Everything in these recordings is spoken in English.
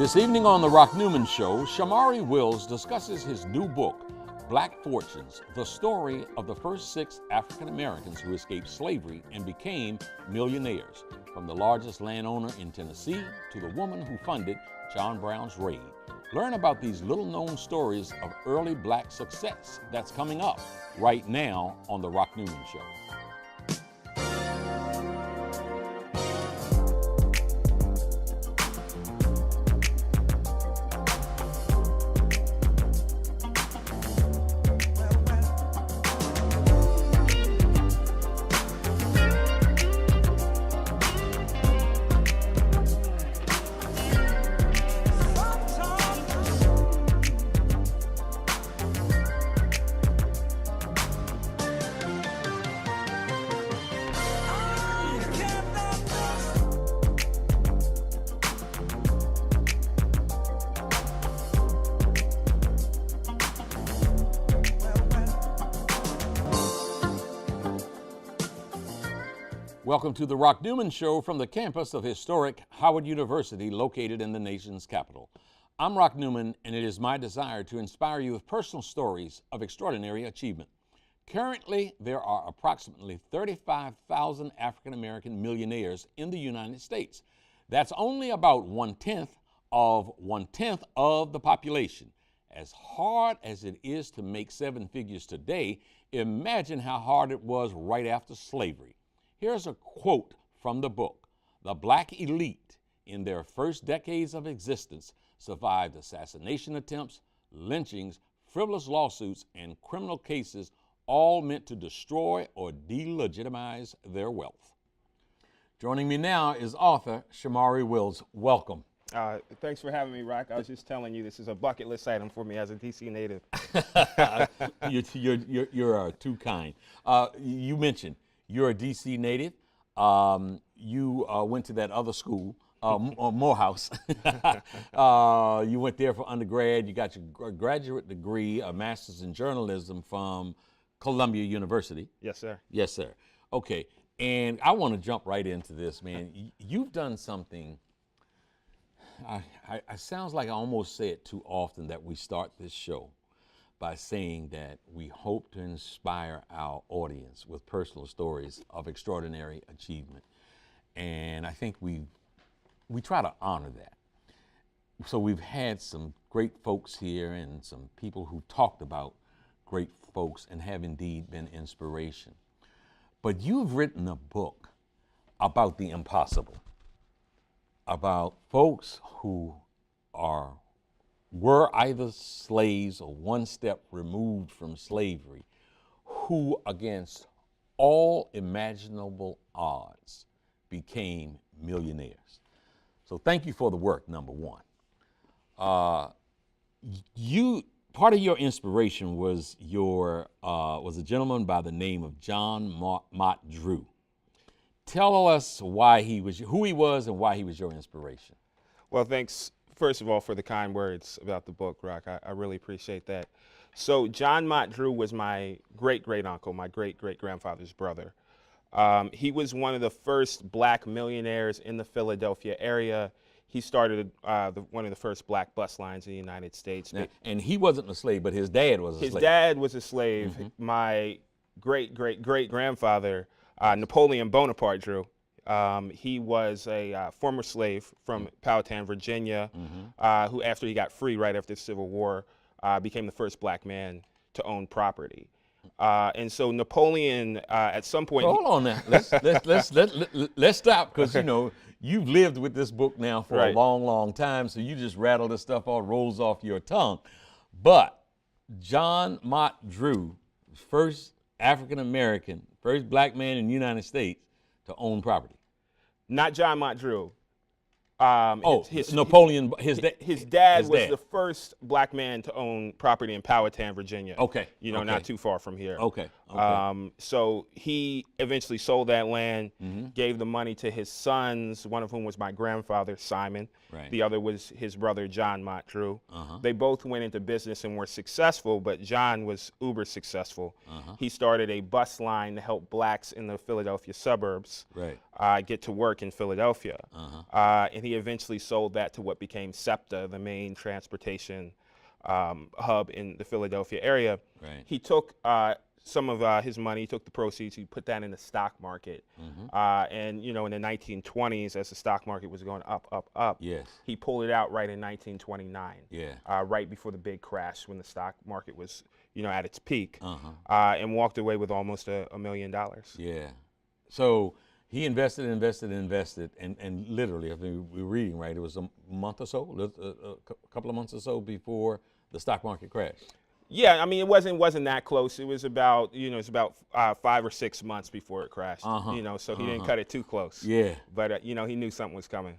This evening on The Rock Newman Show, Shomari Wills discusses his new book, Black Fortunes, the story of the first 6 African Americans who escaped slavery and became millionaires, from the largest landowner in Tennessee to the woman who funded John Brown's raid. Learn about these little-known stories of early black success. That's coming up right now on The Rock Newman Show. Welcome to The Rock Newman Show from the campus of historic Howard University, located in the nation's capital. I'm Rock Newman, and it is my desire to inspire you with personal stories of extraordinary achievement. Currently, there are approximately 35,000 African American millionaires in the United States. That's only about one-tenth of the population. As hard as it is to make 7 figures today, imagine how hard it was right after slavery. Here's a quote from the book. The black elite, in their first decades of existence, survived assassination attempts, lynchings, frivolous lawsuits, and criminal cases, all meant to destroy or delegitimize their wealth. Joining me now is author Shomari Wills. Welcome. Thanks for having me, Rock. I was just telling you, this is a bucket list item for me as a D.C. native. You're too kind. You mentioned you're a D.C. native. You went to that other school, Morehouse. You went there for undergrad. You got your graduate degree, a master's in journalism from Columbia University. Yes, sir. Yes, sir. Okay, and I want to jump right into this, man. You've done something. It sounds like I almost say it too often that we start this show by saying that we hope to inspire our audience with personal stories of extraordinary achievement. And I think we try to honor that. So we've had some great folks here and some people who talked about great folks and have indeed been inspiration. But you've written a book about the impossible, about folks who were either slaves or one step removed from slavery, who against all imaginable odds became millionaires. So thank you for the work, number one. Part of your inspiration was a gentleman by the name of John Mott Drew. Tell us who he was and why he was your inspiration. Well, thanks, first of all, for the kind words about the book, Rock. I really appreciate that. So John Mott Drew was my great-great-uncle, my great-great-grandfather's brother. He was one of the first black millionaires in the Philadelphia area. He started one of the first black bus lines in the United States. Now, and he wasn't a slave, but his dad was a slave. His dad was a slave. Mm-hmm. My great-great-great-grandfather, Napoleon Bonaparte Drew, he was a former slave from Powhatan, Virginia, who, after he got free right after the Civil War, became the first black man to own property. And so Napoleon, at some point, hold on now. Let's stop, because you've lived with this book now for a long, long time. So you just rattle this stuff all rolls off your tongue. But John Mott Drew, first African American, first black man in the United States to own property. Not John Mott Drew. Napoleon. His dad was the first black man to own property in Powhatan, Virginia. Okay. Not too far from here. Okay. So he eventually sold that land, gave the money to his sons, one of whom was my grandfather, Simon. Right. The other was his brother, John Mott Drew. They both went into business and were successful, but John was uber successful. He started a bus line to help blacks in the Philadelphia suburbs get to work in Philadelphia. And he he eventually sold that to what became SEPTA, the main transportation hub in the Philadelphia area. Right. He took some of his money, he took the proceeds, he put that in the stock market. And, you know, in the 1920s, as the stock market was going up, Yes. he pulled it out right in 1929. Yeah. Right before the big crash when the stock market was, you know, at its peak, and walked away with almost $1 million. Yeah. So he invested, and literally, I mean, we were reading, right? It was a month or so, a couple of months or so before the stock market crashed. Yeah, I mean, it wasn't that close. It was about, you know, it's about 5 or 6 months before it crashed. You know, so he didn't cut it too close. Yeah. But you know, he knew something was coming.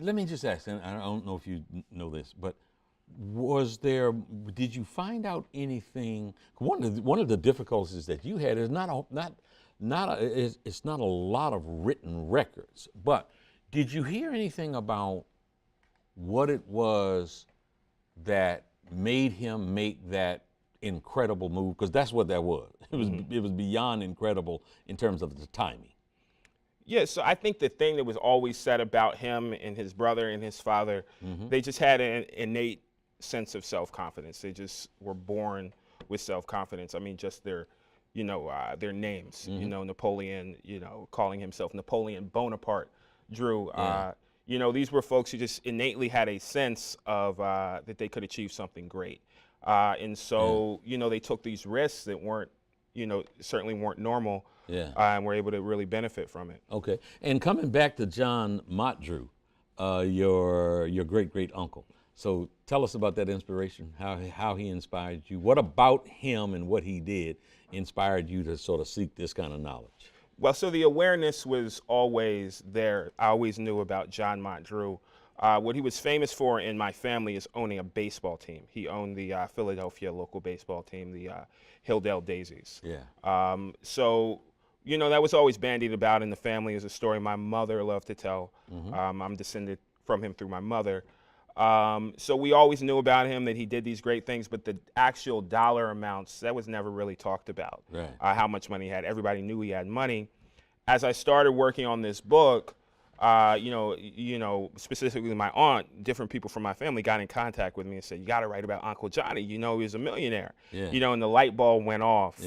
Let me just ask, and I don't know if you know this, but did you find out anything? One of the difficulties that you had is it's not a lot of written records, but did you hear anything about what it was that made him make that incredible move? Because that's what that was. It was beyond incredible in terms of the timing. Yeah, so I think the thing that was always said about him and his brother and his father, they just had an innate sense of self-confidence. They just were born with self-confidence. I mean, just their names. You know, Napoleon, you know, calling himself Napoleon Bonaparte, Drew. You know, these were folks who just innately had a sense of that they could achieve something great. And so, you know, they took these risks that weren't, you know, certainly weren't normal. And were able to really benefit from it. Okay. And coming back to John Mott Drew, your great uncle. So tell us about that inspiration, how he inspired you. What about him and what he did inspired you to sort of seek this kind of knowledge? Well, so the awareness was always there. I always knew about John Mott Drew. What he was famous for in my family is owning a baseball team. He owned the Philadelphia local baseball team, the Hilldale Daisies. So, you know, that was always bandied about in the family as a story my mother loved to tell. I'm descended from him through my mother. So we always knew about him, that he did these great things, but the actual dollar amounts, that was never really talked about. How much money he had. Everybody knew he had money. As I started working on this book, you know, specifically my aunt, different people from my family got in contact with me and said, you got to write about Uncle Johnny. You know, he was a millionaire. You know, and the light bulb went off.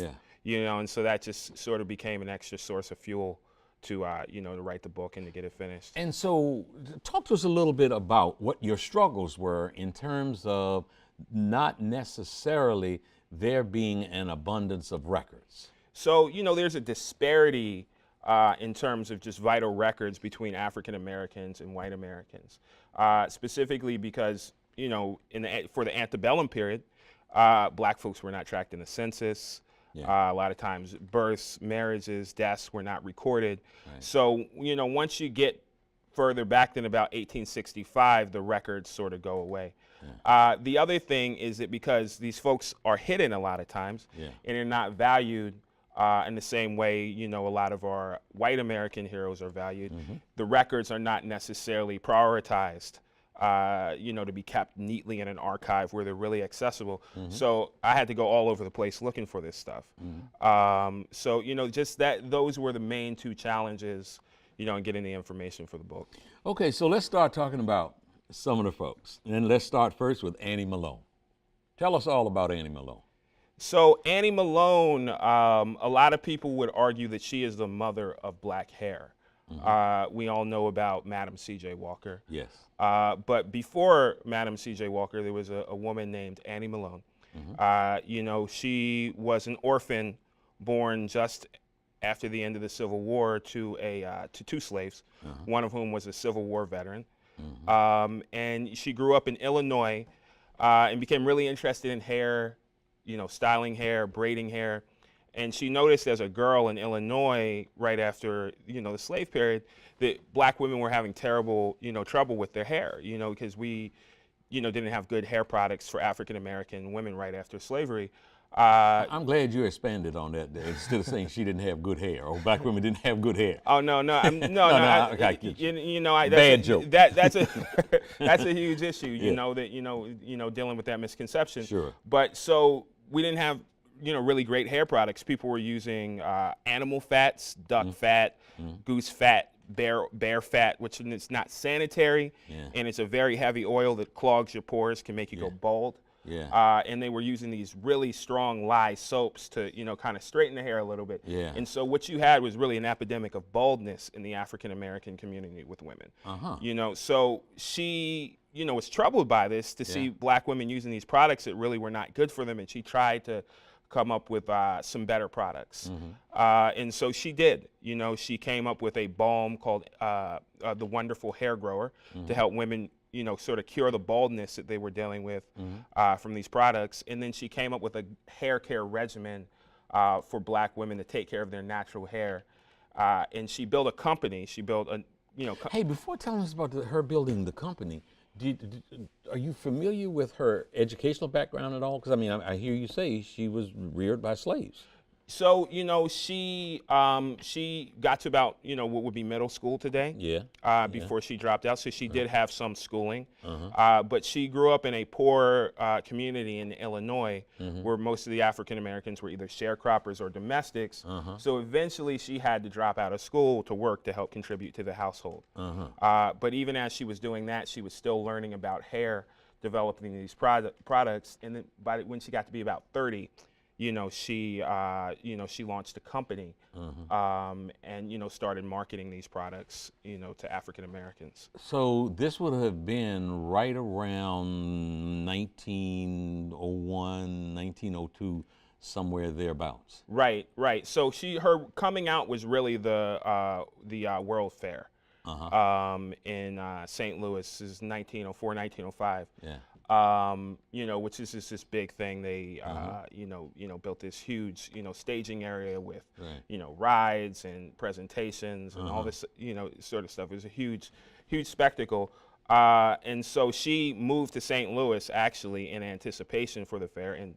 You know, and so that just sort of became an extra source of fuel to, you know, to write the book and to get it finished. And so talk to us a little bit about what your struggles were in terms of not necessarily there being an abundance of records. So, you know, there's a disparity in terms of just vital records between African Americans and white Americans, specifically because, you know, for the antebellum period, black folks were not tracked in the census. A lot of times births, marriages, deaths were not recorded. So, you know, once you get further back than about 1865, the records sort of go away. The other thing is that because these folks are hidden a lot of times and they're not valued in the same way, you know, a lot of our white American heroes are valued, the records are not necessarily prioritized. You know, to be kept neatly in an archive where they're really accessible. So I had to go all over the place looking for this stuff. So, you know, just those were the main two challenges, you know, in getting the information for the book. Okay, so let's start talking about some of the folks. And let's start first with Annie Malone. Tell us all about Annie Malone. So Annie Malone, a lot of people would argue that she is the mother of black hair. We all know about Madam C.J. Walker. But before Madam C.J. Walker, there was a woman named Annie Malone. You know, she was an orphan born just after the end of the Civil War to two slaves, one of whom was a Civil War veteran. And she grew up in Illinois and became really interested in hair, you know, styling hair, braiding hair. And she noticed as a girl in Illinois, right after, you know, the slave period, that black women were having terrible, you know, trouble with their hair, you know, because we, you know, didn't have good hair products for African-American women right after slavery. I'm glad you expanded on that instead of saying she didn't have good hair or black women didn't have good hair. Oh, no. You know, bad joke. That's a that's a huge issue, you know, that, you know, dealing with that misconception. But so we didn't have, you know, really great hair products. People were using animal fats, duck fat, goose fat, bear fat, which is not sanitary, and it's a very heavy oil that clogs your pores, can make you go bald. And they were using these really strong lye soaps to, kind of straighten the hair a little bit. And so what you had was really an epidemic of baldness in the African American community with women. So she, was troubled by this to see black women using these products that really were not good for them, and she tried to come up with some better products. And so she did. She came up with a balm called the Wonderful Hair Grower to help women sort of cure the baldness that they were dealing with from these products. And then she came up with a hair care regimen for black women to take care of their natural hair. And she built a company. She built a, Hey, before telling us about her building the company, are you familiar with her educational background at all? Because I hear you say she was reared by slaves. So, she got to about, what would be middle school today. Before she dropped out. So she did have some schooling. But she grew up in a poor community in Illinois where most of the African Americans were either sharecroppers or domestics. So eventually she had to drop out of school to work to help contribute to the household. But even as she was doing that, she was still learning about hair, developing these products. And then when she got to be about 30, she launched a company and, started marketing these products, to African Americans. So this would have been right around 1901, 1902, somewhere thereabouts. Right. So her coming out was really the World Fair in St. Louis. This is 1904, 1905. Which is just this big thing. They, built this huge, staging area with, rides and presentations and all this, sort of stuff. It was a huge spectacle. And so she moved to St. Louis actually in anticipation for the fair and,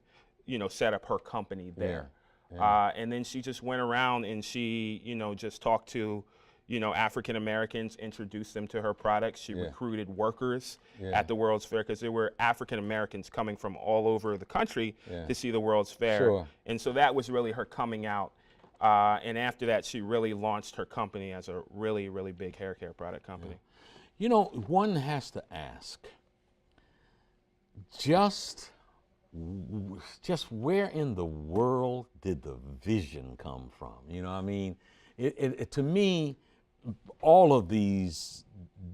set up her company there. And then she just went around and she, just talked to, African Americans, introduced them to her products. She recruited workers at the World's Fair because there were African Americans coming from all over the country to see the World's Fair. And so that was really her coming out. And after that, she really launched her company as a really, really big hair care product company. One has to ask, just where in the world did the vision come from? To me, all of these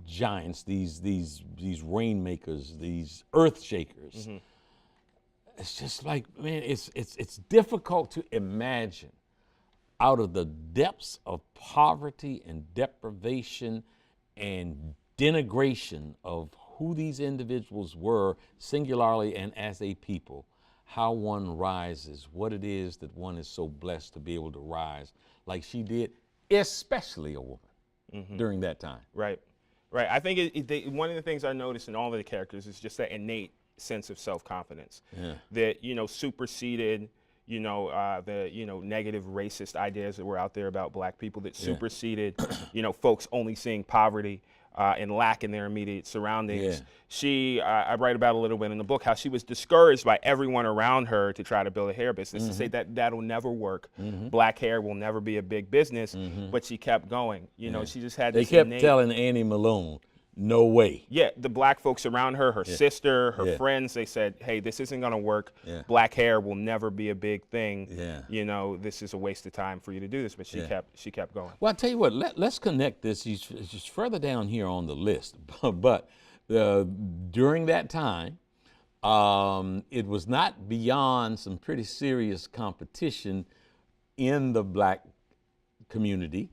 giants, these rainmakers, these earth shakers, it's just like, man, it's difficult to imagine out of the depths of poverty and deprivation and denigration of who these individuals were singularly and as a people, how one rises, what it is that one is so blessed to be able to rise like she did, especially a woman during that time. Right. I think one of the things I noticed in all of the characters is just that innate sense of self-confidence that, superseded, the, negative racist ideas that were out there about black people, that superseded, folks only seeing poverty and lack in their immediate surroundings. I write about a little bit in the book how she was discouraged by everyone around her to try to build a hair business, to say that that'll never work. Black hair will never be a big business, but she kept going. She just had this They kept telling Annie Malone, no way. Yeah, the black folks around her, her sister, her friends, they said, hey, this isn't gonna work. Black hair will never be a big thing. This is a waste of time for you to do this, but she kept going. Well, I'll tell you what, let's connect this. She's just further down here on the list, but during that time, it was not beyond some pretty serious competition in the black community,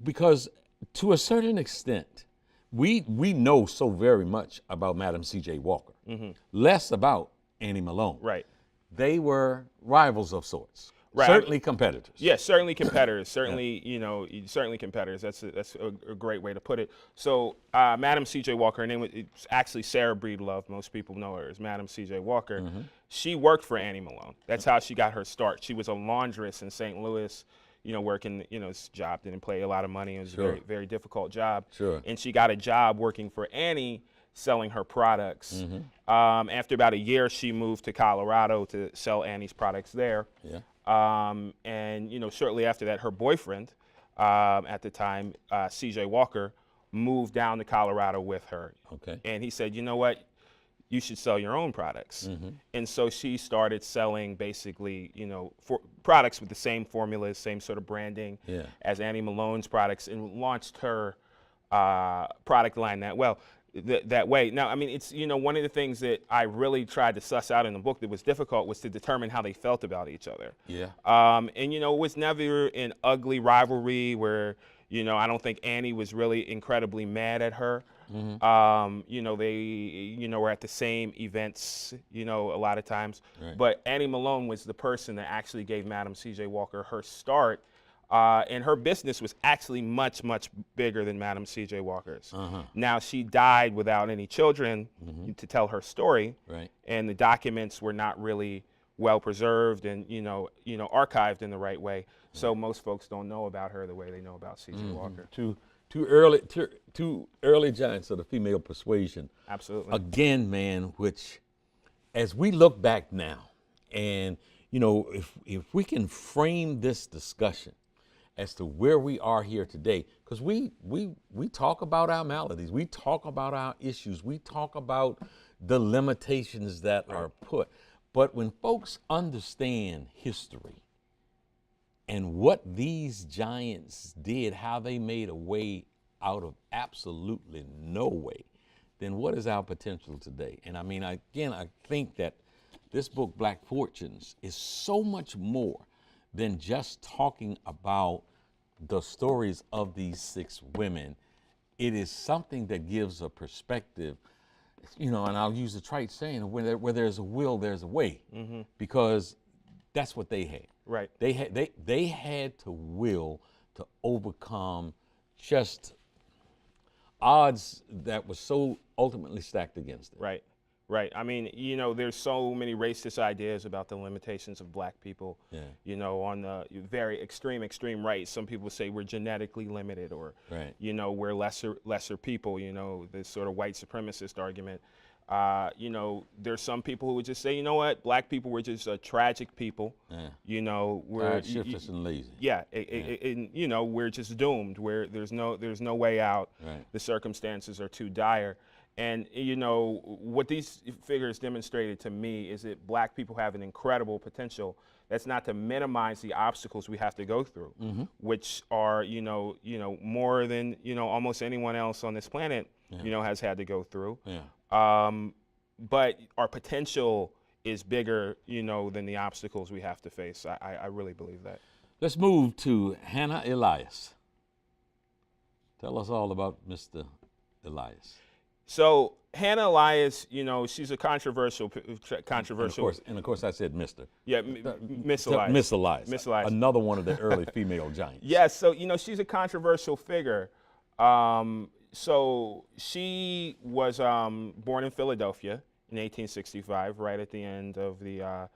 because to a certain extent, we know so very much about Madam C.J. Walker, less about Annie Malone. Right. They were rivals of sorts. Right. Certainly competitors. Yes, certainly competitors. Certainly, certainly competitors. That's a great way to put it. So, Madam C.J. Walker, her name was actually Sarah Breedlove. Most people know her as Madam C.J. Walker. She worked for Annie Malone. That's how she got her start. She was a laundress in St. Louis. Working, this job didn't pay a lot of money. It was a very, very difficult job. And she got a job working for Annie, selling her products. After about a year, she moved to Colorado to sell Annie's products there. And, shortly after that, her boyfriend at the time, C.J. Walker, moved down to Colorado with her. Okay. And he said, you know what? You should sell your own products. And so she started selling basically, for products with the same formulas, same sort of branding as Annie Malone's products, and launched her product line that way. Now, I mean, it's, one of the things that I really tried to suss out in the book that was difficult was to determine how they felt about each other. Yeah. And, it was never an ugly rivalry where, I don't think Annie was really incredibly mad at her. They, were at the same events, a lot of times. Right. But Annie Malone was the person that actually gave Madam C.J. Walker her start. And her business was actually much, much bigger than Madam C.J. Walker's. Now, she died without any children to tell her story. Right. And the documents were not really well preserved and, archived in the right way. So most folks don't know about her the way they know about C.J. Walker. Two early giants of the female persuasion. Absolutely. Again, man, which, as we look back now, and if we can frame this discussion as to where we are here today, because we talk about our maladies, we talk about our issues, we talk about the limitations that are put, but when folks understand history and what these giants did, how they made a way out of absolutely no way, then what is our potential today? And I mean, I think that this book, Black Fortunes, is so much more than just talking about the stories of these 6 women. It is something that gives a perspective, and I'll use the trite saying, where there's a will, there's a way, because that's what they had. Right. They had to will to overcome just odds that were so ultimately stacked against them. Right. Right. I mean, there's so many racist ideas about the limitations of black people. Yeah. On the very extreme right, some people say we're genetically limited, or, right. We're lesser people, this sort of white supremacist argument. There's some people who would just say, you know what, black people were just a tragic people. Yeah. We're shiftless and lazy. Yeah, we're just doomed. Where there's no way out. Right. The circumstances are too dire. And what these figures demonstrated to me is that black people have an incredible potential. That's not to minimize the obstacles we have to go through, which are more than almost anyone else on this planet has had to go through. Yeah. But our potential is bigger than the obstacles we have to face. I really believe that. Let's move to Hannah Elias. Tell us all about Mr. Elias. So Hannah Elias, she's a controversial. And of course, I said Mr. Yeah, Miss Elias. Miss Elias. Miss Elias. Another one of the early female giants. Yes, so she's a controversial figure. So she was born in Philadelphia in 1865, right at the end of the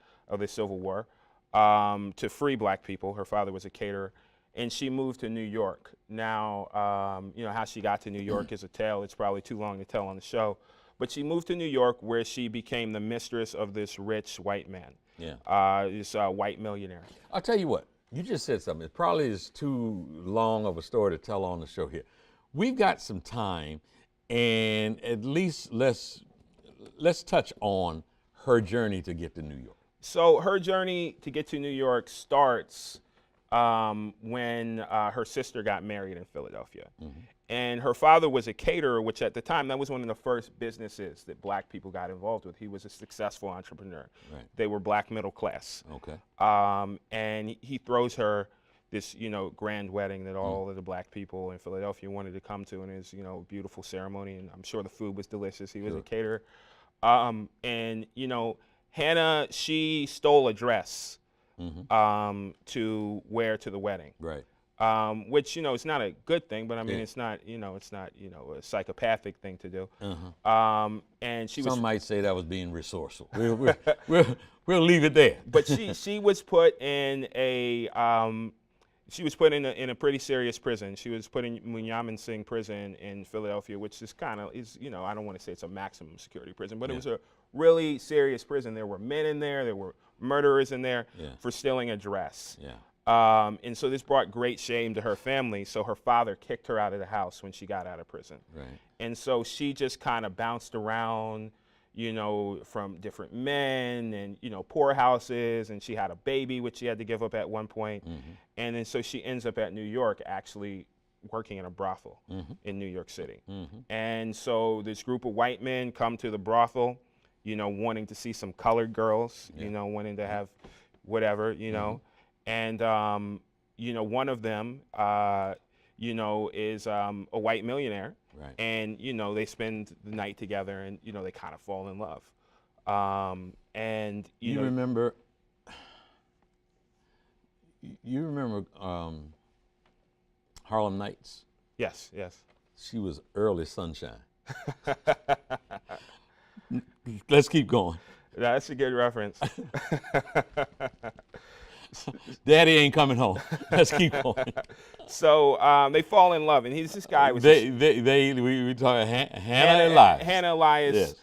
Civil War, to free black people. Her father was a caterer. And she moved to New York. Now, how she got to New York is a tale. It's probably too long to tell on the show. But she moved to New York, where she became the mistress of this rich white man. Yeah. This white millionaire. I'll tell you what. You just said something. It probably is too long of a story to tell on the show here. We've got some time, and at least let's touch on her journey to get to New York. So her journey to get to New York starts when her sister got married in Philadelphia. And her father was a caterer, which at the time, that was one of the first businesses that black people got involved with. He was a successful entrepreneur. Right. They were black middle class. Okay. And he throws her this, grand wedding that all of the black people in Philadelphia wanted to come to, and it was, a beautiful ceremony, and I'm sure the food was delicious. He was a caterer. And, Hannah, she stole a dress to wear to the wedding. Right. Which, it's not a good thing, but I mean, it's not a psychopathic thing to do. And Some might say that was being resourceful. We'll leave it there. But she was put in a pretty serious prison. She was put in Newman Singh prison in Philadelphia, which is I don't want to say it's a maximum security prison, but it was a really serious prison. There were men in there. There were murderers in there for stealing a dress. And so this brought great shame to her family. So her father kicked her out of the house when she got out of prison. Right. And so she just kind of bounced around, you know, from different men and, you know, poorhouses. And she had a baby, which she had to give up at one point. And then so she ends up at New York actually working in a brothel in New York City. And so this group of white men come to the brothel, you know, wanting to see some colored girls, you know, wanting to have whatever, you know. And, you know, one of them, you know, is a white millionaire. Right. And, you know, they spend the night together and, you know, they kind of fall in love. And, you know. You remember Harlem Nights? Yes, yes. She was early sunshine. Let's keep going. That's a good reference. Daddy ain't coming home. Let's keep going. So they fall in love, and he's this guy. We talk Hannah Elias. Hannah Elias. Yes.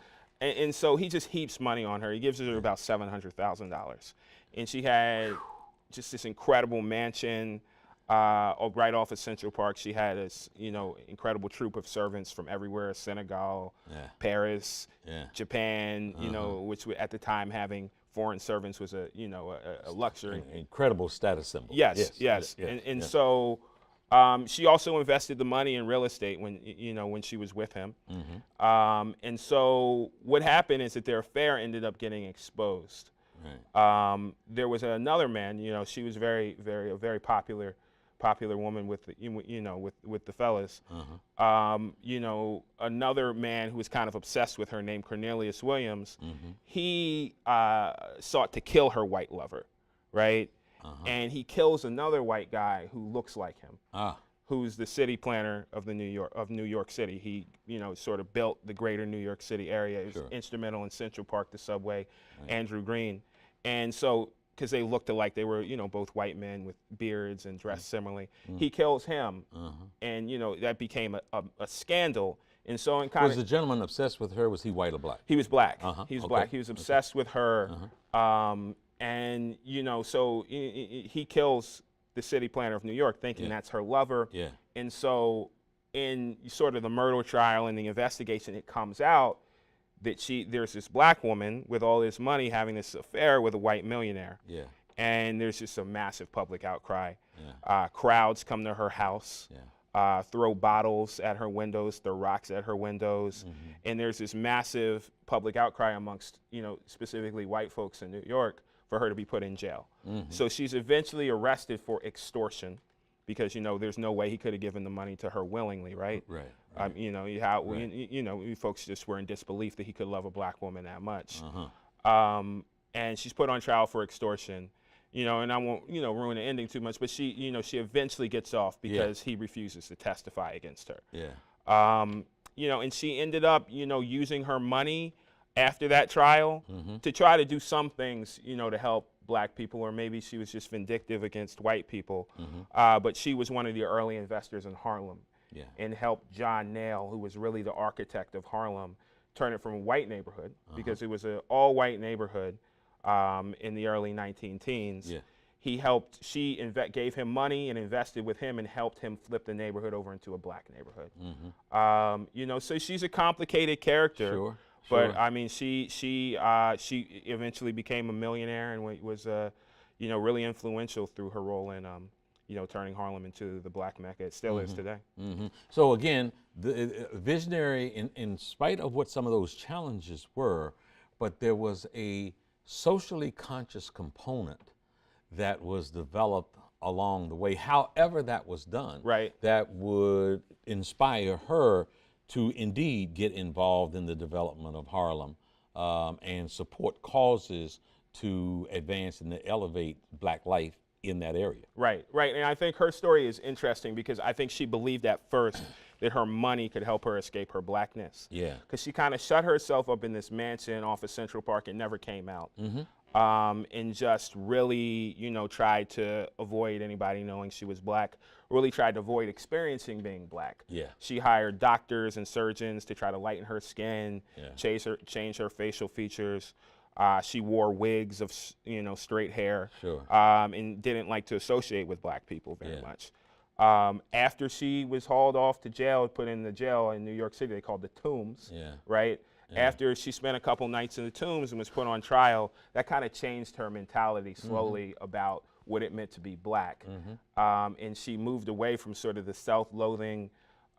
And so he just heaps money on her. He gives her about $700,000, and she had just this incredible mansion right off of Central Park. She had this, you know, incredible troupe of servants from everywhere: Senegal, Paris, Japan. You know, which at the time having foreign servants was a luxury. Incredible status symbol. Yes. And so she also invested the money in real estate when she was with him. And so what happened is that their affair ended up getting exposed. Right. There was another man. You know, she was a very popular woman with the fellas. You know, another man who was kind of obsessed with her named Cornelius Williams. He sought to kill her white lover, right? And he kills another white guy who looks like him, who's the city planner of New York City. He, you know, sort of built the greater New York City area. He was instrumental in Central Park, the subway, Andrew Green. And so, because they looked alike, they were, you know, both white men with beards and dressed similarly. He kills him, and, you know, that became a scandal. And so, was the gentleman obsessed with her? Was he white or black? He was black. He was black. He was obsessed with her. And, you know, so he kills the city planner of New York, thinking that's her lover. And so, in sort of the murder trial and the investigation, it comes out that there's this black woman with all this money having this affair with a white millionaire. And there's just a massive public outcry. Crowds come to her house, throw bottles at her windows, throw rocks at her windows. And there's this massive public outcry amongst, you know, specifically white folks in New York for her to be put in jail. So she's eventually arrested for extortion because, you know, there's no way he could have given the money to her willingly, right? You know, you know, we folks just were in disbelief that he could love a black woman that much. And she's put on trial for extortion, you know, and I won't, you know, ruin the ending too much, but she, you know, she eventually gets off because he refuses to testify against her. You know, and she ended up, you know, using her money after that trial to try to do some things, you know, to help black people, or maybe she was just vindictive against white people. But she was one of the early investors in Harlem. And helped John Nail, who was really the architect of Harlem, turn it from a white neighborhood, because it was an all-white neighborhood in the early 19-teens. She gave him money and invested with him and helped him flip the neighborhood over into a black neighborhood. You know, so she's a complicated character. But I mean, she eventually became a millionaire and was, you know, really influential through her role in you know, turning Harlem into the black Mecca. It still is today. So again, the visionary, in spite of what some of those challenges were, but there was a socially conscious component that was developed along the way, however that was done, that would inspire her to indeed get involved in the development of Harlem and support causes to advance and to elevate black life in that area. Right. And I think her story is interesting because I think she believed at first that her money could help her escape her blackness. Because she kind of shut herself up in this mansion off of Central Park and never came out. And just really, you know, tried to avoid anybody knowing she was black, really tried to avoid experiencing being black. She hired doctors and surgeons to try to lighten her skin, change her facial features. She wore wigs of, straight hair. Sure. And didn't like to associate with black people very much. After she was hauled off to jail, put in the jail in New York City, they called the Tombs, right? Yeah. After she spent a couple nights in the Tombs and was put on trial, that kind of changed her mentality slowly about what it meant to be black. And she moved away from sort of the self-loathing,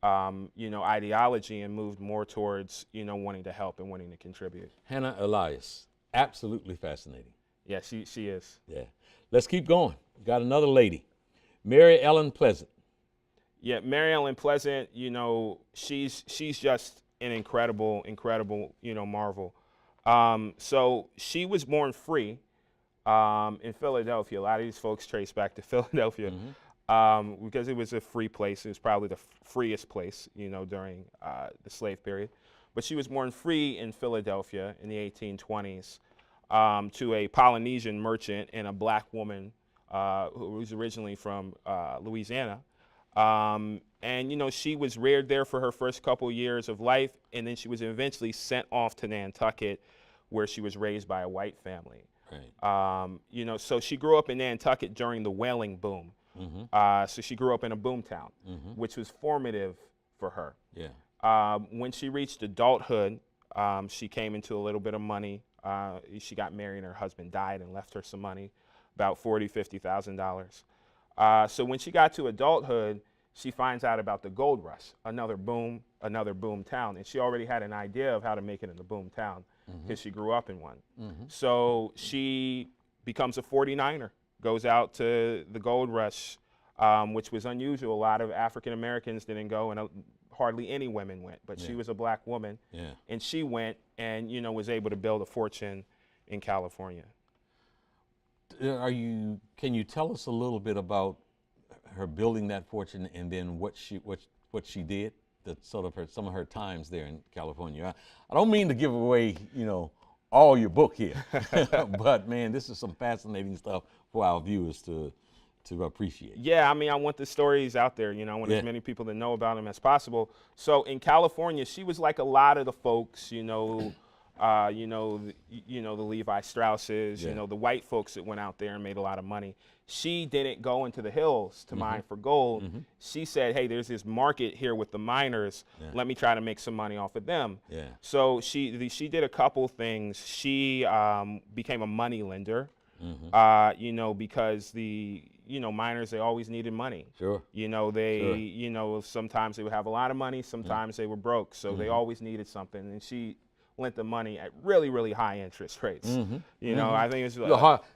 ideology and moved more towards, wanting to help and wanting to contribute. Hannah Elias, absolutely fascinating. Yeah, she is. Yeah. Let's keep going. We got another lady, Mary Ellen Pleasant. Yeah, Mary Ellen Pleasant, she's just an incredible, marvel. So she was born free in Philadelphia. A lot of these folks trace back to Philadelphia because it was a free place. It was probably the freest place, during the slave period. But she was born free in Philadelphia in the 1820s to a Polynesian merchant and a black woman who was originally from Louisiana. And she was reared there for her first couple years of life, and then she was eventually sent off to Nantucket, where she was raised by a white family. Right. So she grew up in Nantucket during the whaling boom. So she grew up in a boom town, which was formative for her. Yeah. When she reached adulthood, she came into a little bit of money. She got married, and her husband died and left her some money, about $40,000, $50,000. So when she got to adulthood, she finds out about the gold rush, another boom town. And she already had an idea of how to make it in the boom town because she grew up in one. So she becomes a 49er, goes out to the gold rush, which was unusual. A lot of African Americans didn't go, and hardly any women went. But she was a black woman, and she went and, was able to build a fortune in California. Can you tell us a little bit about her building that fortune and then what she did, some of her times there in California? I don't mean to give away, all your book here, but man, this is some fascinating stuff for our viewers to appreciate. Yeah, I want the stories out there. I want as many people to know about them as possible. So in California, she was like a lot of the folks, the Levi Strausses, the white folks that went out there and made a lot of money. She didn't go into the hills to mine for gold. She said, hey, there's this market here with the miners. Let me try to make some money off of them. So she did a couple things. She became a money lender, because the miners, they always needed money. Sure. Sometimes they would have a lot of money, sometimes they were broke, so they always needed something. And she lent the money at really, really high interest rates. I think it's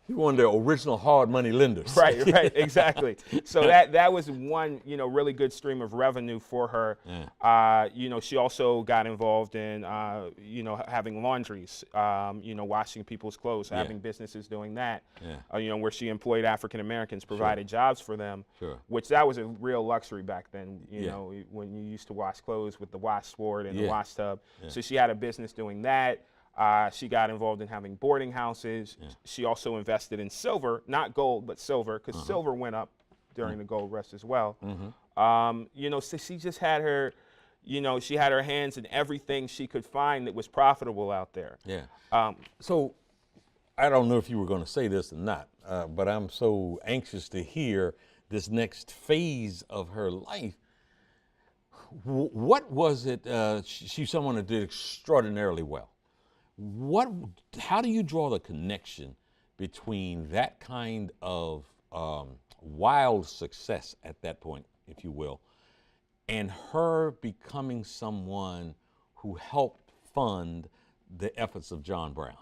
you one of the original hard money lenders. Right, exactly. So that was one, really good stream of revenue for her. She also got involved in, having laundries, washing people's clothes, having businesses doing that. Where she employed African Americans, provided jobs for them. Which that was a real luxury back then. When you used to wash clothes with the washboard and the wash tub. So she had a business doing that. She got involved in having boarding houses. She also invested in silver, not gold, but silver, because silver went up during the gold rush as well. So she just had her, she had her hands in everything she could find that was profitable out there. So I don't know if you were going to say this or not, but I'm so anxious to hear this next phase of her life. What was it? She's someone that did extraordinarily well. How do you draw the connection between that kind of wild success at that point, if you will, and her becoming someone who helped fund the efforts of John Brown?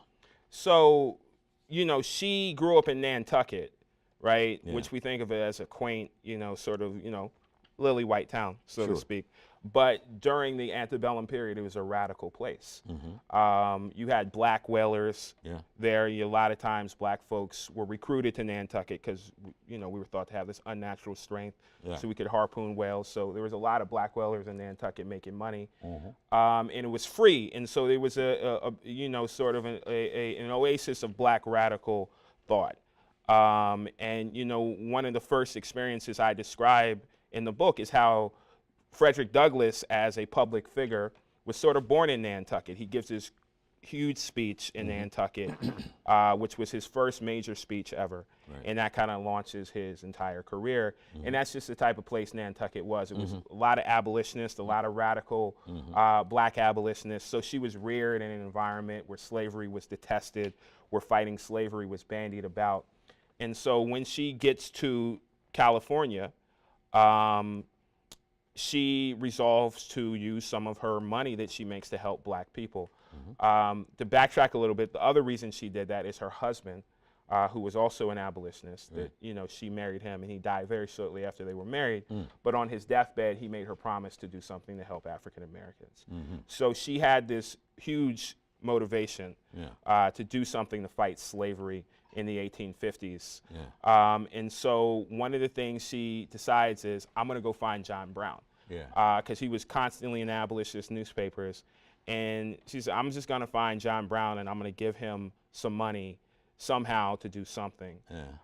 So, she grew up in Nantucket, right? Which we think of it as a quaint, sort of, lily white town, so to speak. But during the antebellum period, it was a radical place. You had black whalers there. A lot of times black folks were recruited to Nantucket because, we were thought to have this unnatural strength, so we could harpoon whales. So there was a lot of black whalers in Nantucket making money. And it was free. And so there was sort of an oasis of black radical thought. And, one of the first experiences I describe in the book is how Frederick Douglass, as a public figure, was sort of born in Nantucket. He gives his huge speech in Nantucket, which was his first major speech ever. Right. And that kind of launches his entire career. And that's just the type of place Nantucket was. It was a lot of abolitionists, a lot of radical black abolitionists. So she was reared in an environment where slavery was detested, where fighting slavery was bandied about. And so when she gets to California, she resolves to use some of her money that she makes to help black people. To backtrack a little bit, the other reason she did that is her husband, who was also an abolitionist, that, you know, she married him and he died very shortly after they were married. But on his deathbed, he made her promise to do something to help African Americans. So she had this huge motivation to do something to fight slavery in the 1850s. And so one of the things she decides is, I'm going to go find John Brown. Because he was constantly in abolitionist newspapers. And she said, I'm just going to find John Brown and I'm going to give him some money somehow to do something.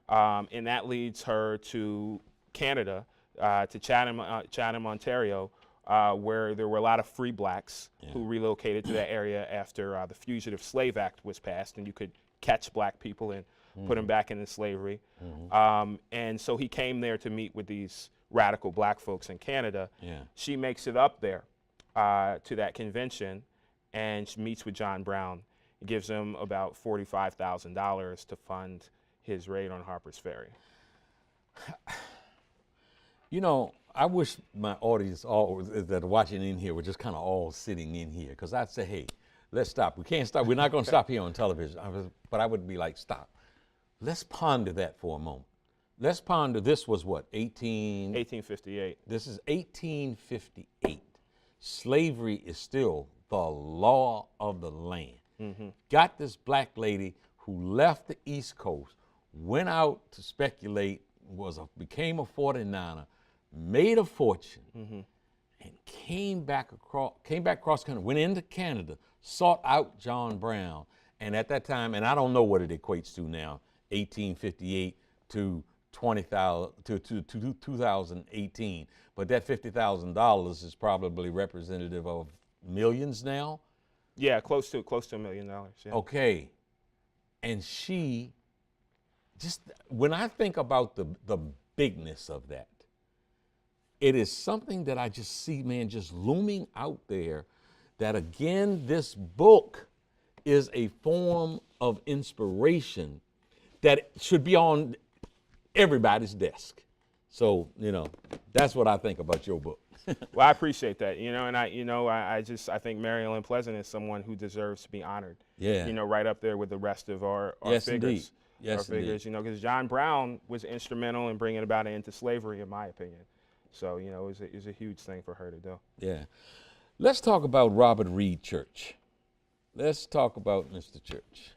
And that leads her to Canada, to Chatham, Ontario, where there were a lot of free blacks who relocated to that area after the Fugitive Slave Act was passed, and you could catch black people and put them back into slavery. And so he came there to meet with these radical black folks in Canada. She makes it up there to that convention, and she meets with John Brown, gives him about $45,000 to fund his raid on Harper's Ferry. You know, I wish my audience all that are watching in here were just kind of all sitting in here, because I'd say, hey, let's stop. We can't stop. We're not going to stop here on television. But I would be like, stop. Let's ponder that for a moment. Let's ponder, this was what, 1858. This is 1858. Slavery is still the law of the land. Got this black lady who left the East Coast, went out to speculate, became a 49er, made a fortune, and came back cross country, went into Canada, sought out John Brown, and at that time, and I don't know what it equates to now, 1858 to 2018, but that $50,000 is probably representative of millions now. Yeah, close to $1 million. Yeah. Okay, and she, just when I think about the bigness of that, it is something that I just see, man, just looming out there, that again, this book is a form of inspiration that should be on everybody's desk. So, you know, that's what I think about your book. Well, I appreciate that, you know, and I think Mary Ellen Pleasant is someone who deserves to be honored. You know, right up there with the rest of our Yes, figures. indeed. Yes, our figures, you know, because John Brown was instrumental in bringing about an end to slavery, in my opinion. So, you know, it was a huge thing for her to do. Yeah. Let's talk about Robert Reed Church. Let's talk about Mr. Church.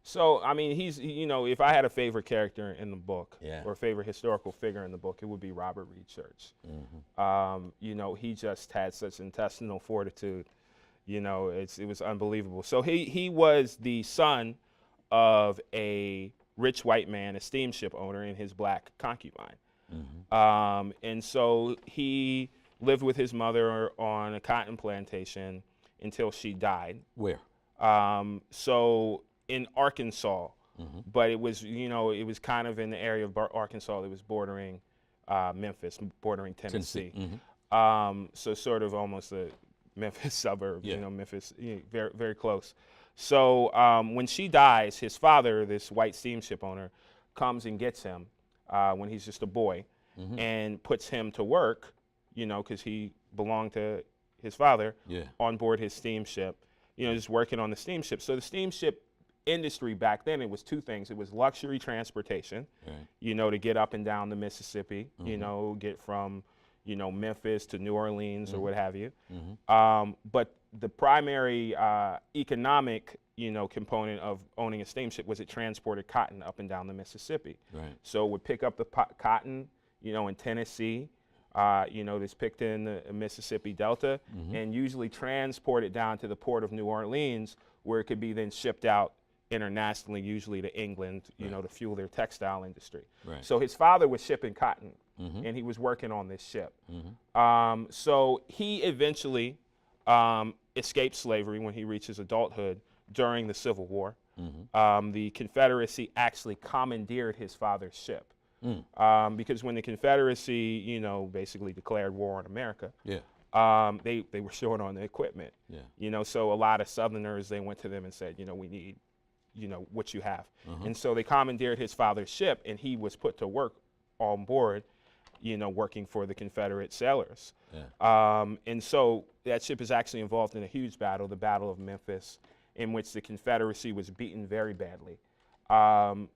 So, I mean, he's, you know, if I had a favorite character in the book, or a favorite historical figure in the book, it would be Robert Reed Church. You know, he just had such intestinal fortitude. You know, it was unbelievable. So he was the son of a rich white man, a steamship owner, and his black concubine. And so he lived with his mother on a cotton plantation until she died. Where? So in Arkansas, but it was, you know, it was kind of in the area of Arkansas that was bordering Memphis, bordering Tennessee. So sort of almost a Memphis suburb, you know, Memphis, you know, very, very close. So when she dies, his father, this white steamship owner, comes and gets him when he's just a boy and puts him to work, you know, because he belonged to his father, on board his steamship, you know, just working on the steamship. So the steamship industry back then, it was two things. It was luxury transportation, you know, to get up and down the Mississippi, you know, get from, you know, Memphis to New Orleans or what have you. But the primary economic, you know, component of owning a steamship was it transported cotton up and down the Mississippi. So it would pick up the cotton, you know, in Tennessee, you know, that's picked in the Mississippi Delta, and usually transport it down to the port of New Orleans, where it could be then shipped out internationally, usually to England, you know, to fuel their textile industry. So his father was shipping cotton, and he was working on this ship. So he eventually escaped slavery when he reaches adulthood during the Civil War. The Confederacy actually commandeered his father's ship. Because when the Confederacy, basically declared war on America, they were short on the equipment. So a lot of Southerners, they went to them and said, we need, what you have. And so they commandeered his father's ship, and he was put to work on board, working for the Confederate sailors. And so that ship is actually involved in a huge battle, the Battle of Memphis, in which the Confederacy was beaten very badly.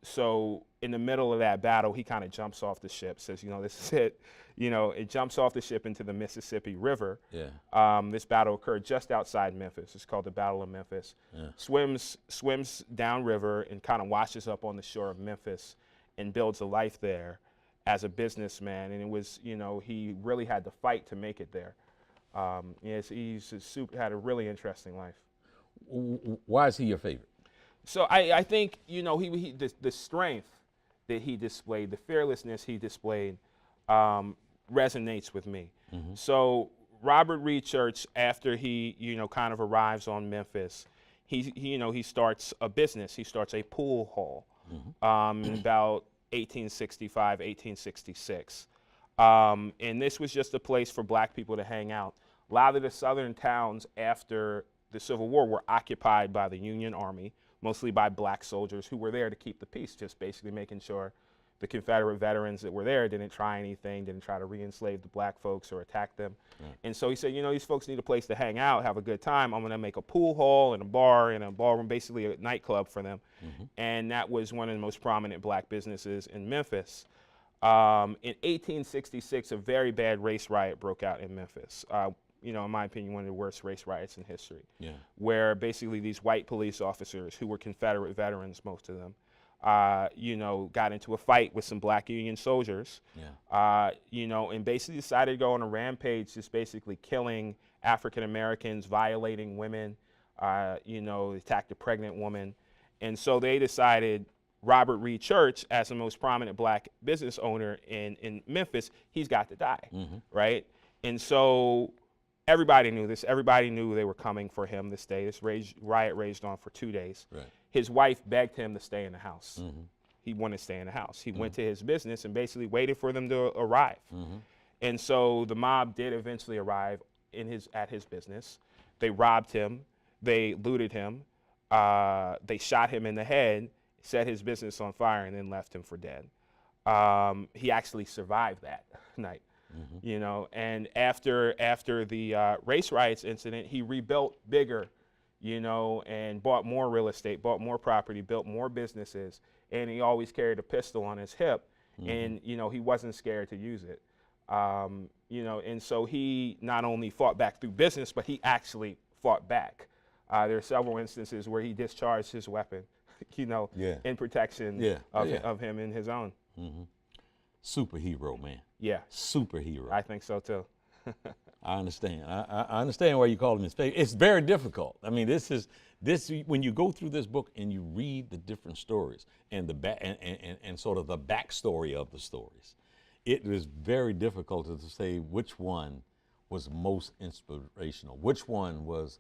So in the middle of that battle, he kind of jumps off the ship, says, this is it. It jumps off the ship into the Mississippi River. This battle occurred just outside Memphis. It's called the Battle of Memphis. Swims downriver and kind of washes up on the shore of Memphis and builds a life there as a businessman. And it was, he really had to fight to make it there. He's had a really interesting life. Why is he your favorite? So I think, the strength that he displayed, the fearlessness he displayed, resonates with me. So Robert Reed Church, after he, kind of arrives on Memphis, he starts a business. He starts a pool hall in about 1865, 1866. And this was just a place for black people to hang out. A lot of the southern towns after the Civil War were occupied by the Union Army, mostly by black soldiers who were there to keep the peace, just basically making sure the Confederate veterans that were there didn't try anything, didn't try to re-enslave the black folks or attack them. And so he said, these folks need a place to hang out, have a good time. I'm going to make a pool hall and a bar and a ballroom, basically a nightclub for them. And that was one of the most prominent black businesses in Memphis. In 1866, a very bad race riot broke out in Memphis. In my opinion, one of the worst race riots in history, where basically these white police officers who were Confederate veterans, most of them, got into a fight with some black Union soldiers, and basically decided to go on a rampage, just basically killing African Americans, violating women, attacked a pregnant woman. And so they decided Robert Reed Church, as the most prominent black business owner in Memphis, he's got to die, right? And so everybody knew this. Everybody knew they were coming for him this day. This riot raged on for 2 days. His wife begged him to stay in the house. He wanted to stay in the house. He went to his business and basically waited for them to arrive. And so the mob did eventually arrive at his business. They robbed him. They looted him. They shot him in the head, set his business on fire, and then left him for dead. He actually survived that night. And after the race riots incident, he rebuilt bigger, and bought more real estate, bought more property, built more businesses, and he always carried a pistol on his hip, and he wasn't scared to use it. And so he not only fought back through business, but he actually fought back. There are several instances where he discharged his weapon, in protection of him and his own. Superhero, man. Superhero. I think so too. I understand. I understand why you call him his favorite. It's very difficult. I mean, this when you go through this book and you read the different stories and and sort of the backstory of the stories, it is very difficult to say which one was most inspirational, which one was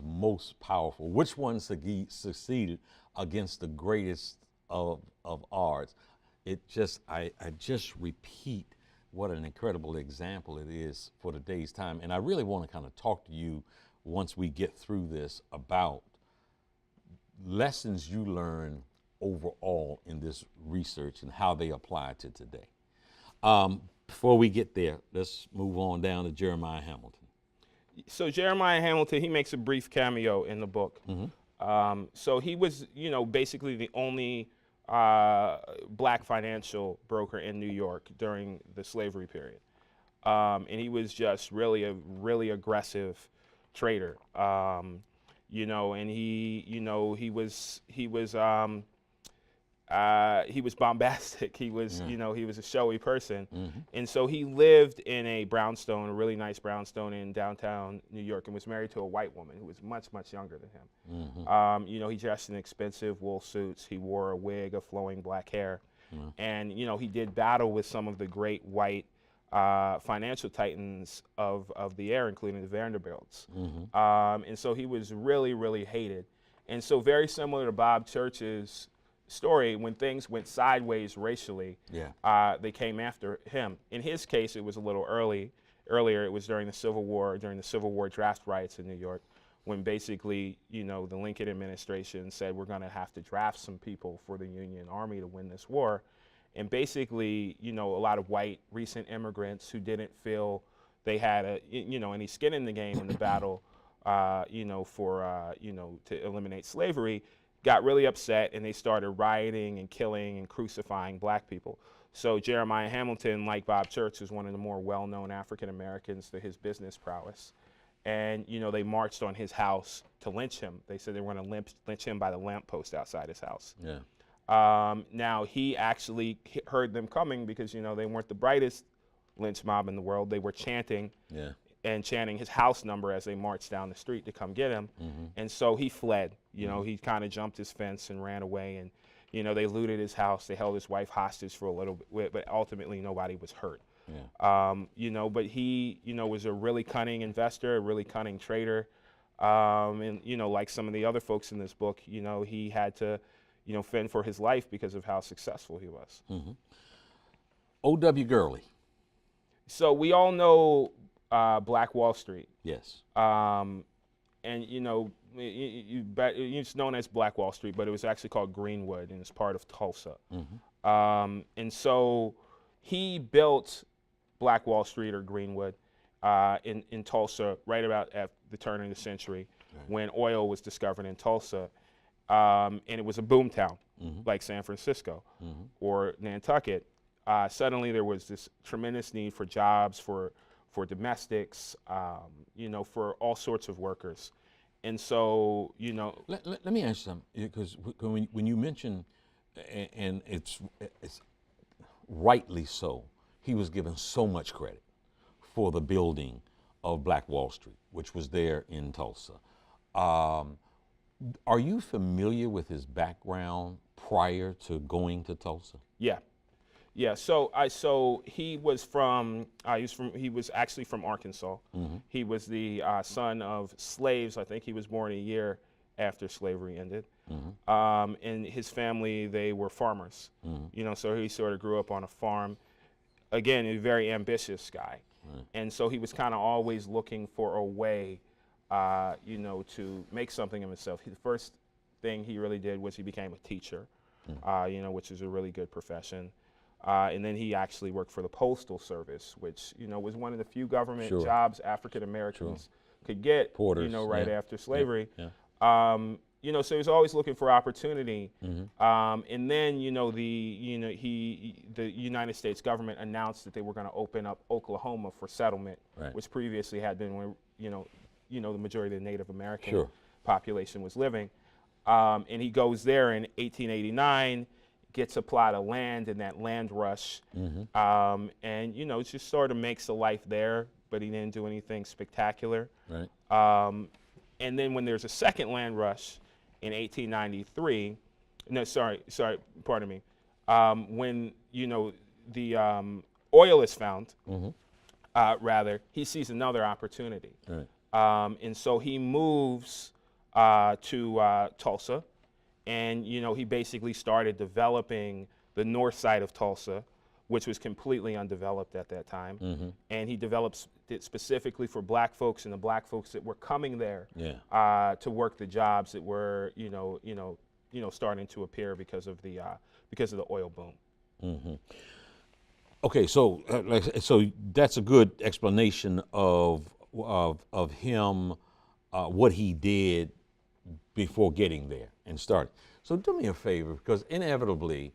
most powerful, which one succeeded against the greatest of odds. I just repeat what an incredible example it is for today's time. And I really want to kind of talk to you once we get through this about lessons you learn overall in this research and how they apply to today. Before we get there, let's move on down to Jeremiah Hamilton. So Jeremiah Hamilton, he makes a brief cameo in the book. So he was, basically the only black financial broker in New York during the slavery period. And he was just really a really aggressive trader. And he was bombastic. He was, he was a showy person. And so he lived in a brownstone, a really nice brownstone in downtown New York, and was married to a white woman who was much, much younger than him. He dressed in expensive wool suits. He wore a wig of flowing black hair. And, he did battle with some of the great white financial titans of the era, including the Vanderbilts. Mm-hmm. And so he was really, really hated. And so very similar to Bob Church's story, when things went sideways racially, they came after him. In his case, it was a little earlier. It was during the Civil War draft riots in New York, when basically, the Lincoln administration said, we're going to have to draft some people for the Union Army to win this war. And basically, a lot of white recent immigrants who didn't feel they had any skin in the game in the battle, to eliminate slavery, got really upset, and they started rioting and killing and crucifying black people. So Jeremiah Hamilton, like Bob Church, was one of the more well-known African Americans to his business prowess. And, they marched on his house to lynch him. They said they were going to lynch him by the lamppost outside his house. Yeah. Now, he actually heard them coming because, they weren't the brightest lynch mob in the world. They were chanting and chanting his house number as they marched down the street to come get him. Mm-hmm. And so he fled. He kind of jumped his fence and ran away. And, they looted his house. They held his wife hostage for a little bit, but ultimately nobody was hurt. Yeah. But he, was a really cunning investor, a really cunning trader. And, like some of the other folks in this book, he had to, fend for his life because of how successful he was. Mm-hmm. O.W. Gurley. So we all know Black Wall Street. Yes. And, it's known as Black Wall Street, but it was actually called Greenwood, and it's part of Tulsa. Mm-hmm. And so he built Black Wall Street, or Greenwood, in Tulsa right about at the turn of the century, when oil was discovered in Tulsa. And it was a boom town, like San Francisco or Nantucket. Suddenly there was this tremendous need for jobs, for domestics, for all sorts of workers. And so, Let me ask you something, because when you mention, and it's rightly so, he was given so much credit for the building of Black Wall Street, which was there in Tulsa. Are you familiar with his background prior to going to Tulsa? Yeah. So he was actually from Arkansas. Mm-hmm. He was the son of slaves. I think he was born a year after slavery ended. Mm-hmm. And his family, they were farmers. Mm-hmm. So he sort of grew up on a farm. Again, a very ambitious guy. Mm-hmm. And so he was kind of always looking for a way, to make something of himself. The first thing he really did was he became a teacher, which is a really good profession. And then he actually worked for the Postal Service, which, was one of the few government jobs African Americans could get, Porters, right after slavery. Yeah. So he was always looking for opportunity. Mm-hmm. And then, the United States government announced that they were going to open up Oklahoma for settlement, which previously had been where, the majority of the Native American population was living. And he goes there in 1889, gets a plot of land in that land rush, and just sort of makes a life there, but he didn't do anything spectacular. Right. And then when there's a second land rush in 1893, pardon me, when the oil is found, he sees another opportunity. Right. And so he moves to Tulsa, and he basically started developing the north side of Tulsa, which was completely undeveloped at that time. Mm-hmm. And he developed it specifically for black folks and the black folks that were coming there to work the jobs that were starting to appear because of the oil boom. Mm-hmm. Okay, so so that's a good explanation of him, what he did before getting there and starting. So do me a favor, because inevitably,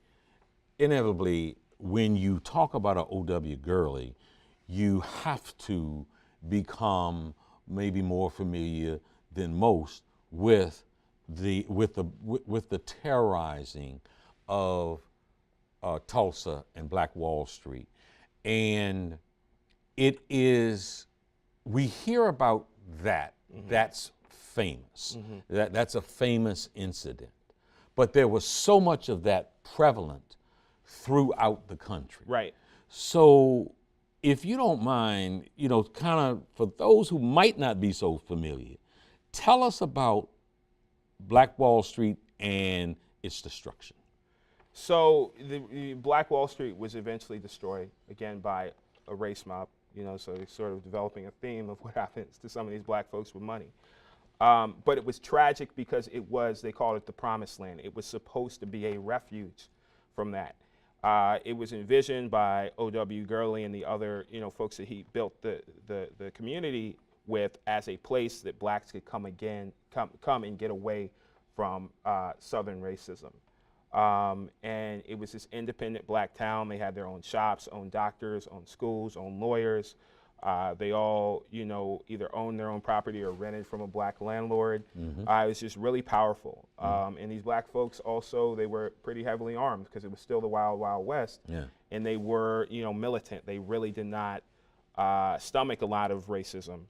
when you talk about an O.W. Gurley, you have to become maybe more familiar than most with the terrorizing of Tulsa and Black Wall Street. And it is, we hear about that. Mm-hmm. That's famous. Mm-hmm. That's a famous incident. But there was so much of that prevalent throughout the country. Right. So if you don't mind, kind of for those who might not be so familiar, tell us about Black Wall Street and its destruction. So the Black Wall Street was eventually destroyed, again, by a race mob, so it's sort of developing a theme of what happens to some of these black folks with money. But it was tragic because they called it the promised land. It was supposed to be a refuge from that. It was envisioned by O.W. Gurley and the other, folks that he built the community with as a place that blacks could come and get away from Southern racism. And it was this independent black town. They had their own shops, own doctors, own schools, own lawyers. They all, either owned their own property or rented from a black landlord. Mm-hmm. It was just really powerful. And these black folks also, they were pretty heavily armed because it was still the Wild Wild West. Yeah. And they were, militant. They really did not stomach a lot of racism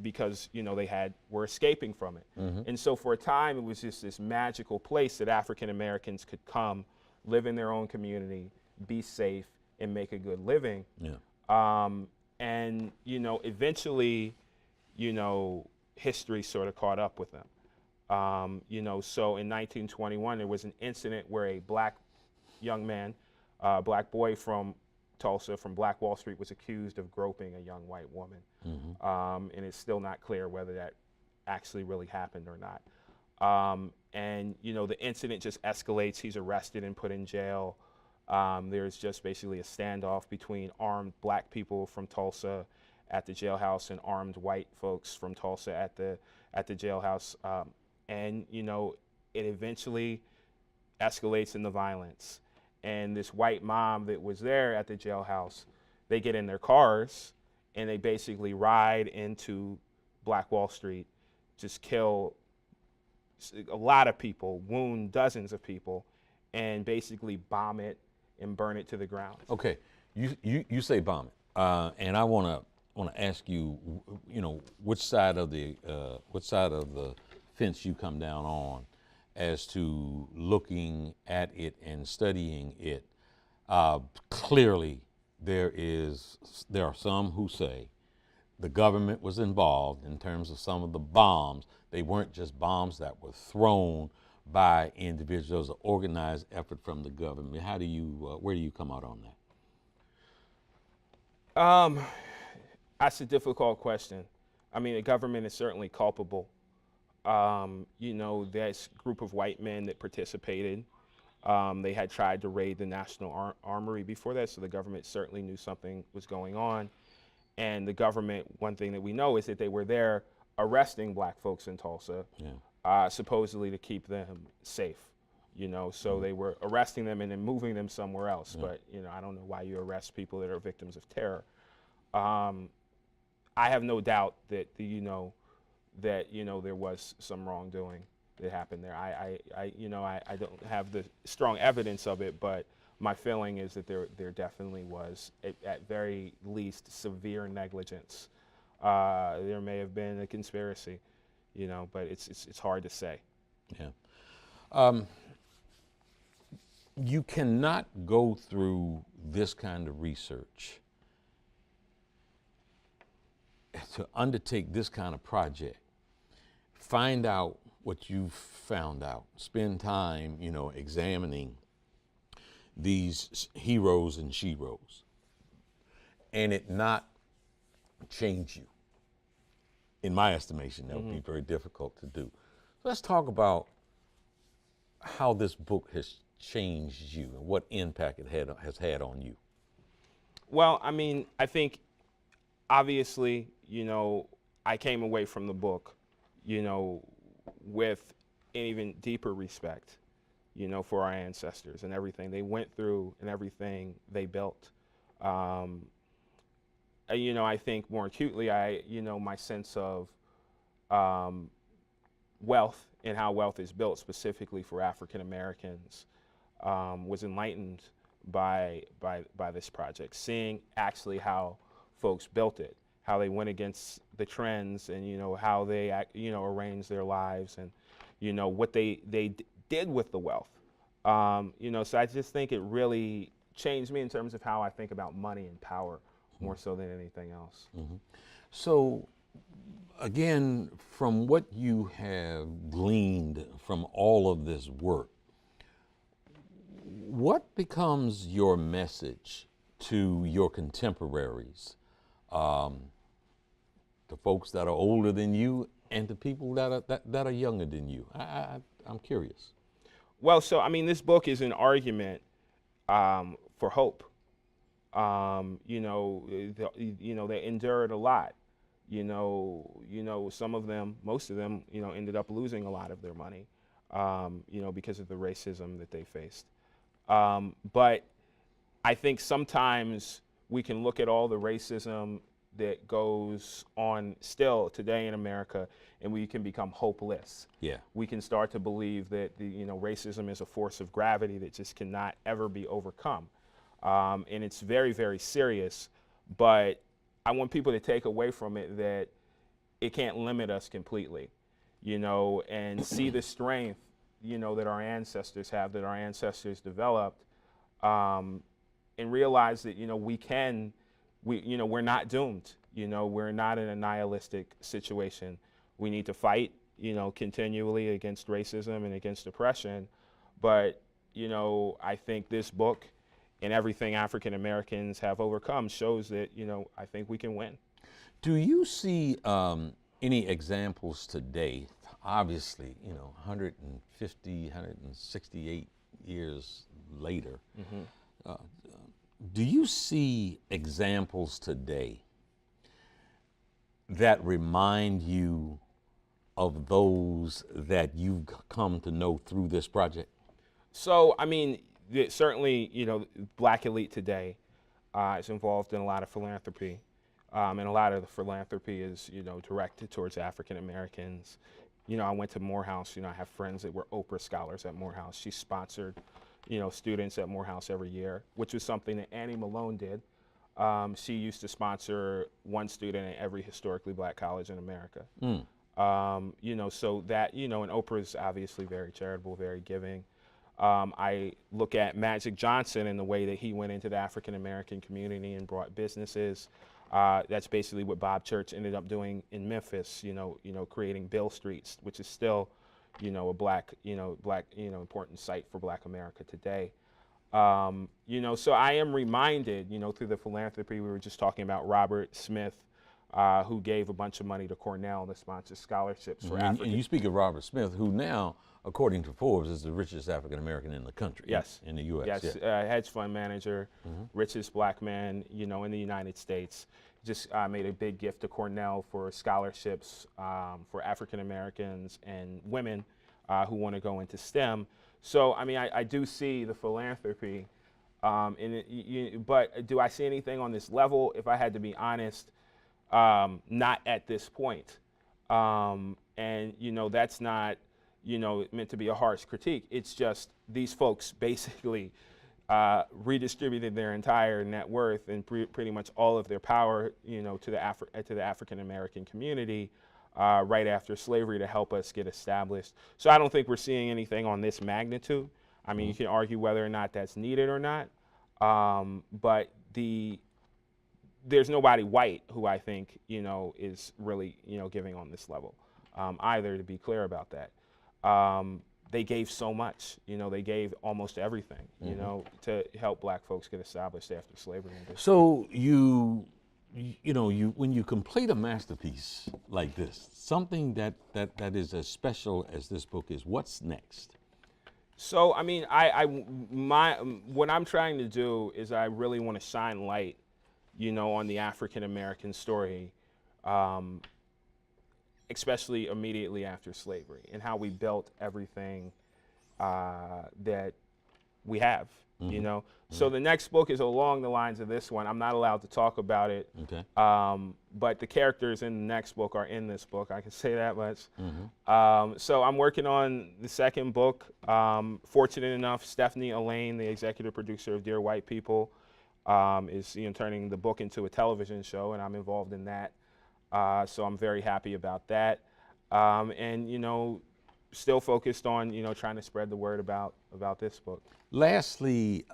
because, they were escaping from it. Mm-hmm. And so for a time, it was just this magical place that African Americans could come, live in their own community, be safe, and make a good living. Yeah. And, eventually, history sort of caught up with them. So in 1921, there was an incident where a black young man, black boy from Tulsa, from Black Wall Street, was accused of groping a young white woman. Mm-hmm. And it's still not clear whether that actually really happened or not. And, the incident just escalates. He's arrested and put in jail. There's just basically a standoff between armed black people from Tulsa at the jailhouse and armed white folks from Tulsa at the jailhouse. And, it eventually escalates into violence. And this white mob that was there at the jailhouse, they get in their cars and they basically ride into Black Wall Street, just kill a lot of people, wound dozens of people, and basically bomb it and burn it to the ground. Okay, you say bomb it, and I want to ask you, which side of the fence you come down on, as to looking at it and studying it. Clearly, there are some who say the government was involved in terms of some of the bombs. They weren't just bombs that were thrown by individuals, an organized effort from the government. Where do you come out on that? That's a difficult question. I mean, the government is certainly culpable. This group of white men that participated, they had tried to raid the National Armory before that, so the government certainly knew something was going on. And the government, one thing that we know is that they were there arresting black folks in Tulsa, supposedly to keep them safe. So they were arresting them and then moving them somewhere else. Yeah. But, I don't know why you arrest people that are victims of terror. I have no doubt that there was some wrongdoing that happened there. I don't have the strong evidence of it, but my feeling is that there definitely was, at very least, severe negligence. There may have been a conspiracy, but it's hard to say. Yeah. You cannot go through this kind of research, to undertake this kind of project, find out what you've found out, spend time, examining these heroes and sheroes, and it not change you. In my estimation, that would be very difficult to do. So let's talk about how this book has changed you and what impact it has had on you. Well, I mean, I think obviously, I came away from the book, with an even deeper respect, for our ancestors and everything they went through and everything they built. I think more acutely, my sense of wealth and how wealth is built specifically for African Americans was enlightened by this project, seeing actually how folks built it, how they went against the trends, and how they arranged their lives, and what they did with the wealth. So I just think it really changed me in terms of how I think about money and power more so than anything else. So, again, from what you have gleaned from all of this work, what becomes your message to your contemporaries, the folks that are older than you and the people that are younger than you? I'm curious. Well, so I mean, this book is an argument for hope. They endured a lot. Some of them, most of them, ended up losing a lot of their money, because of the racism that they faced. But I think sometimes we can look at all the racism that goes on still today in America, and we can become hopeless. Yeah. We can start to believe that racism is a force of gravity that just cannot ever be overcome. And it's very, very serious, but I want people to take away from it that it can't limit us completely, and see the strength, that our ancestors have, that our ancestors developed, and realize that, we're not doomed. We're not in a nihilistic situation. We need to fight, continually against racism and against oppression. But, I think this book and everything African Americans have overcome shows that, I think we can win. Do you see any examples today, obviously, 150, 168 years later, do you see examples today that remind you of those that you've come to know through this project? So, I mean, certainly, Black Elite today is involved in a lot of philanthropy, and a lot of the philanthropy is, directed towards African Americans. I went to Morehouse. I have friends that were Oprah scholars at Morehouse. She sponsored, students at Morehouse every year, which was something that Annie Malone did. She used to sponsor one student at every historically Black college in America. So that, and Oprah's obviously very charitable, very giving. I look at Magic Johnson and the way that he went into the African American community and brought businesses. That's basically what Bob Church ended up doing in Memphis. Creating Bill Streets, which is still, a black, important site for Black America today. So I am reminded, through the philanthropy. We were just talking about Robert Smith, who gave a bunch of money to Cornell to sponsor scholarships for African. And you speak of Robert Smith, who now, according to Forbes, is the richest African American in the country. Yes. In the U.S. Yes, yeah. Hedge fund manager, richest Black man, in the United States. Just made a big gift to Cornell for scholarships for African Americans and women who want to go into STEM. So, I mean, I do see the philanthropy, but do I see anything on this level? If I had to be honest, not at this point. And, that's not, meant to be a harsh critique. It's just these folks basically redistributed their entire net worth and pretty much all of their power, to the African American community right after slavery to help us get established. So I don't think we're seeing anything on this magnitude. I mean, you can argue whether or not that's needed or not, but there's nobody white who I think, is really, giving on this level either, to be clear about that. They gave so much, they gave almost everything, to help Black folks get established after slavery. So when you complete a masterpiece like this, something that is as special as this book is, what's next? So, I mean, what I'm trying to do is I really want to shine light, on the African American story, especially immediately after slavery, and how we built everything that we have, So the next book is along the lines of this one. I'm not allowed to talk about it, okay. But the characters in the next book are in this book. I can say that much. So I'm working on the second book. Fortunate enough, Stephanie Elaine, the executive producer of Dear White People, is turning the book into a television show, and I'm involved in that. So I'm very happy about that. And still focused on, trying to spread the word about this book. Lastly,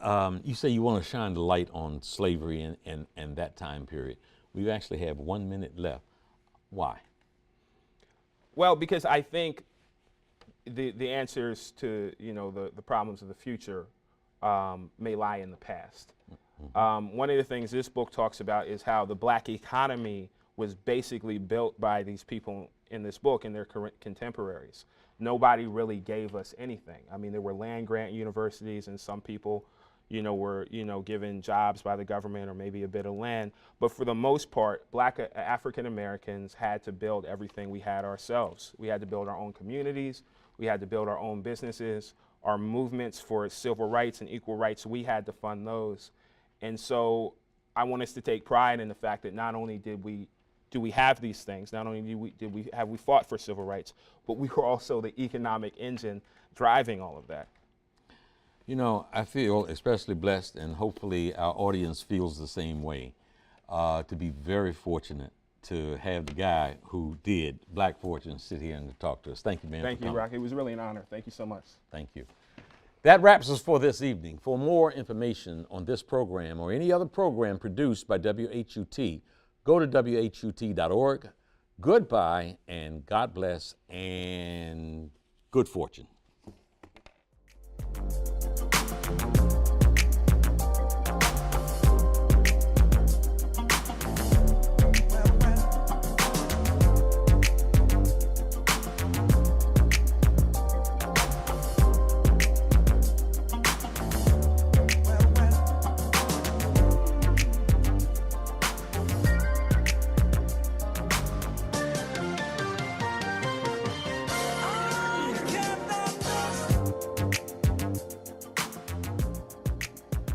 you say you want to shine the light on slavery and that time period. We actually have 1 minute left. Why? Well, because I think the answers to, the problems of the future may lie in the past. One of the things this book talks about is how the black economy was basically built by these people in this book and their contemporaries. Nobody really gave us anything. I mean, there were land grant universities, and some people, were, given jobs by the government or maybe a bit of land. But for the most part, black African Americans had to build everything we had ourselves. We had to build our own communities. We had to build our own businesses. Our movements for civil rights and equal rights, we had to fund those. And so I want us to take pride in the fact that not only do we have these things, not only have we fought for civil rights, but we were also the economic engine driving all of that. I feel especially blessed, and hopefully our audience feels the same way, to be very fortunate to have the guy who did Black Fortune sit here and talk to us. Thank you, man. Thank you, Rock. It was really an honor. Thank you so much. Thank you. That wraps us for this evening. For more information on this program or any other program produced by WHUT, go to WHUT.org. Goodbye, and God bless, and good fortune.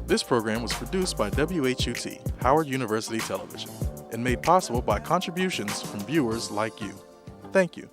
This program was produced by WHUT, Howard University Television, and made possible by contributions from viewers like you. Thank you.